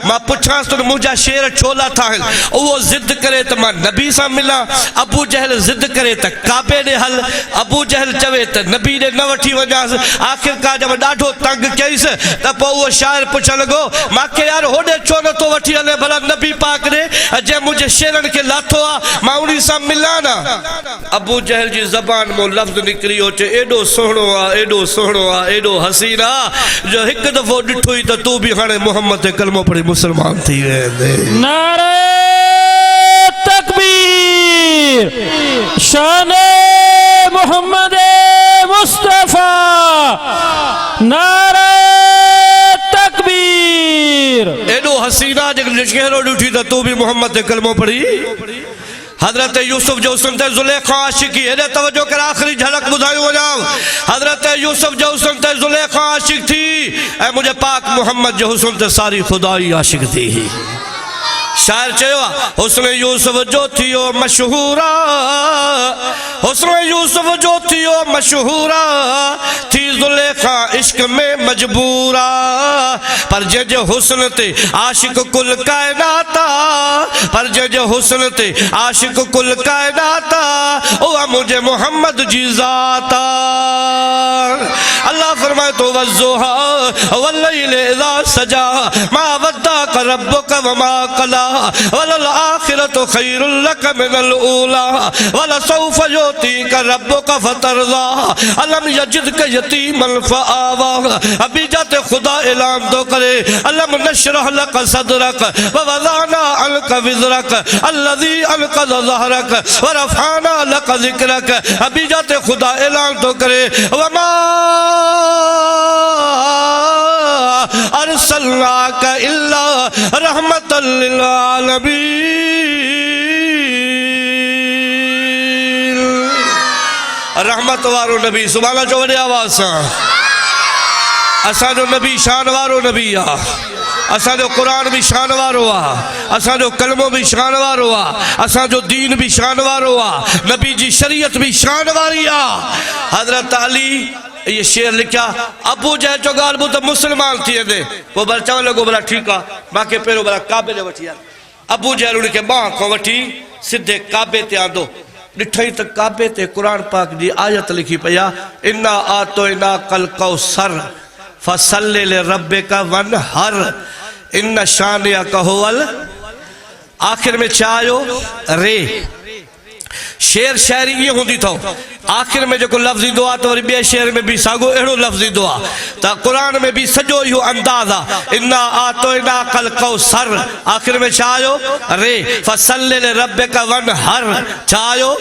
मां पुछांसि तो मुंहिंजा शेर छो लाथा आहिनि, उहो ज़िद करे त मां नबी सां मिलां, अबू जहल ज़िद करे त काबे ॾे हल, अबू जहल चवे त नबी ॾे न वठी वञांसि। आख़िरकार जब ॾाढो तंग कईसि त पोइ उहो शाइर पुछण लॻो मूंखे यार होॾे छो नथो वठी हले भला नबी पाक ॾे, जंहिं मुंहिंजे शेरनि खे लाथो आहे मां उन सां मिलां न। अबू जहल जी ज़बान मां लफ़्ज़ निकिरी वियो, चे एॾो सुहिणो आहे, एॾो सुहिणो आहे, एॾो हसीन आहे जो हिकु दफ़ो ॾिठो ई त तूं बि हाणे मोहम्मद ते कलमो पढ़ी मुसलमान थी वेंदे। नारे तकबीर, शाने मोहम्मद मुस्तफा, नारे तकबीर। एॾो हसीना जो चेहरो ॾिठी त तूं बि मोहम्मद ते कलमो पढ़ी। हजरत यूसुफ जो हुस्न ते ज़ुलेखा आशिकी, हेॾे तवज्जो कर, आख़िरी झलक ॿुधायो वञां। हजरत यूसुफ जो हुस्न ते ज़ुलेखा आशिक थी ऐं मुंहिंजे पाक मोहम्मद जो हुस्न ते सारी खुदाई आशिक थी। शायर चयो हुस्न यूसुफ जो थियो मशहूरा, हुस्न यूसुफ जो थियो मशहूरा, थी ज़ुलेखा इश्क में मजबूरा, पर जंहिंजे हुस्न ते आशिक कुल कायनाता, पर जंहिंजे हुस्न ते आशिक कुल कायनाता, उहा मुंहिंजे मोहम्मद जी ज़ाता। अल्लाह फरमाए तो वज़्ज़ुहा वल्लैलि इज़ा सजा, मा वद्दाक रब्बुक वमा क़ला, वलल आखिरतु खैरुल लक मिनल ऊला, वलसौफ युतीक रब्बुक फतरज़ा, अलम यजिदक यतीमन फआवा। अभी जाते खुदा ऐलान तो करे, अलम नशरह लक सदरक व वज़अना अन्क विज़रक अल्लज़ी अन्क़ज़ ज़हरक व रफ़अना लक ज़िक्रक। अभी जाते खुदा ऐलान तो करे, वमा अरसलनाक इल्ला रहमतल लिल आलमीन। रहमत वारो नबी, सुभान अल्लाह जो वॾी आवाज़ सां। असांजो नबी शान वारो नबी आहे, असांजो कुरान भी शान वारो आहे, असांजो कलमो भी शान वारो आहे, असांजो दीन भी शान वारो आहे, नबी जी शरीयत भी शान वारी आहे। हज़रत अली ये शेर लिखा, अबू जहल जो ॻाल्हि ॿुध मुसलमान थी वेंदे, पोइ भला चवणु लॻो भला ठीकु आहे, मूंखे पहिरियों भला काबे ॾे वठी हल, अबू जहल उनके बाह को वठी सीधे काबे ते आंदो ॾिठई त काबे ते कुरान पाक जी आयत लिखी पया इन्ना आतोइना कल कौसर फसल्लि लिरब्बिका वनहर इन शानिअका हुवल। आखिर में छा आयो रे शेर शायरी ये होंदी थो आखिर में जो लफ्ज़ ईंदो आहे त वरी ॿिए शेर में भी साॻियो अहिड़ो लफ्ज़ ईंदो आहे त क़ुरान में भी सॼो इहो अंदाज़ आहे इन्ना आतोइना कल कौसर। आखिर में छा आयो रे फसल्लि लिरब्बिका वनहर छा आयो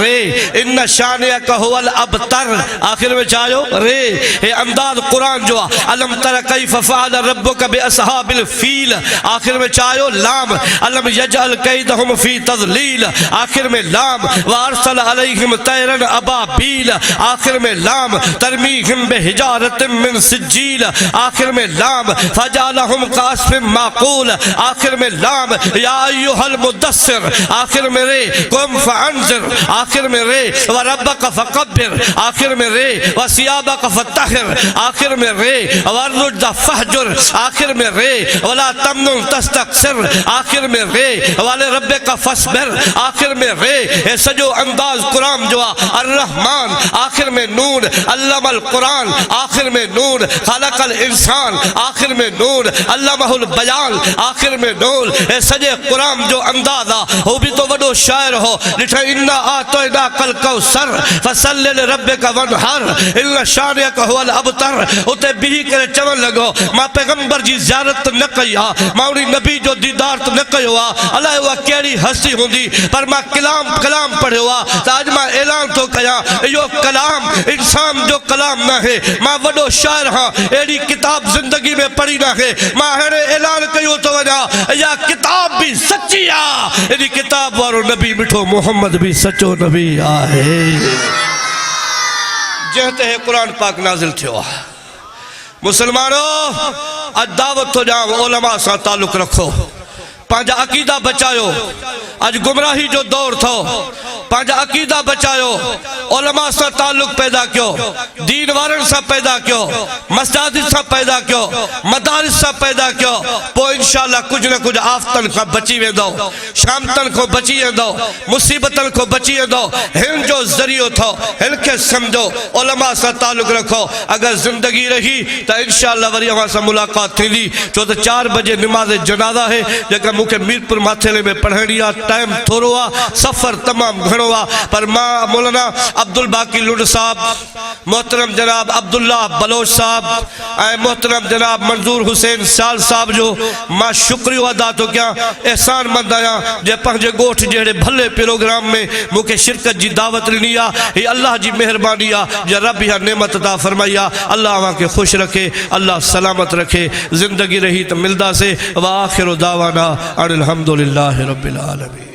रे इन शानिअका हुवल अबतर। आखिर में छा आयो रे हे अंदाज़ कुरान जो आहे अलम तर कैफ़ फ़अल रब्बुका बिअसहाबिल फील। आखिर में छा आयो लाम अलम यजअल कैदहुम फी तज़लील। आखिर में लाम वारसल अलैहिम तैरन अबाबील। आखिर में लाम तरमीहिम बिहिजारतिम मिन सिज्जील। आखिर में लाम फजअलहुम कास्फिम माकूल। आखिर में लाम या अय्युहल मुदस्सिर। आखिर में रे कुम फअंज़िर। आखिर में रे व रब्बका फकब्बिर। आखिर में रे व सियाबका फतहिर। आखिर में रे व रुज्ज़ फहजुर। आखिर में रे वला तमनुन तस्तक्सिर। आखिर में रे वले रब्बिका फस्बिर। आखिर में रे सजो अंदाज कुरान जो अर रहमान। आखिर में नून अल्लमल कुरान। आखिर में नून खलकल इंसान। आखिर में नून अल्लमहुल बयान। आखिर में नून सजे कुरान जो अंदाजा हो भी तो वडो शायर हो लिखा इन्ना आतोइना कल कौसर फसल्लि लिरब्बिका वनहर इन शानिअका हुवल अबतर। उते बिही करे चवण लॻो मां पैगंबर जी ज़ियारत न कई आहे मां उन नबी जो दीदार न कयो आहे अलाए उहा कहिड़ी हस्ती हूंदी पर मां कलाम पढ़ियो आहे त अॼु मां ऐलान थो कयां इहो कलाम इंसान जो कलाम न आहे। मां वॾो शायर हाँ अहिड़ी किताब ज़िंदगी में पढ़ी न आहे। मां हाणे ऐलान कयो थो वञा इहा किताब भी सची आहे। अहिड़ी किताब वारो नबी मिठो मोहम्मद भी सचो नबी आहे जंहिं ते क़ुरान पाक नाज़िल थियो आहे। मुसलमानो अॼु दावत थो ॾियां उलमा सां तालुक़ रखो पंहिंजा अक़ीदा बचायो। अॼु गुमराही जो दौर थो पंहिंजा अक़ीदा बचायो उलमा सां ताल्लुक़ पैदा कयो दीन वारनि सां पैदा कयो मस्जिद सां पैदा कयो मदारिस सां पैदा कयो पोइ इंशाअल्लाह कुछ न कुछ आफ़तन खां बची वेंदो शामतन खां बची वेंदो मुसीबतन खां बची वेंदो। हिन जो ज़रियो थो हिनखे सम्झो उलमा सां ताल्लुक़ रखो। अगर ज़िंदगी रही तो इंशाअल्लाह वरी अवां सां मुलाक़ात थींदी छो तो 4 बजे नमाज़ जनाज़ा है जेका मूंखे मीरपुर माथेले में पढ़णी आहे। टाइम थोड़ो आहे सफ़र तमाम घणो आहे पर मां मौलाना अब्दुल बाकी लुड साहब मोहतरम जनाब अब्दुल्ला बलोच साहब ऐं मोहतरम जनाब मंजूर हुसैन साल साहब जो मां शुक्रियो अदा तो कयां एहसान मंद आहियां जे पंहिंजे ॻोठ जहिड़े भले प्रोग्राम में मूंखे शिरकत जी दावत ॾिनी आहे। ही अल्लाह जी मेहरबानी आहे जो रब इहा नेमत अता फरमाई आहे। अल्लाह अव्हां खे ख़ुशि रखे अल्लाह सलामत रखे ज़िंदगी रही तो मिलंदासीं। व आख़िरु दावाना अनिल हम्दुलिल्लाहि रब्बिल आलमीन।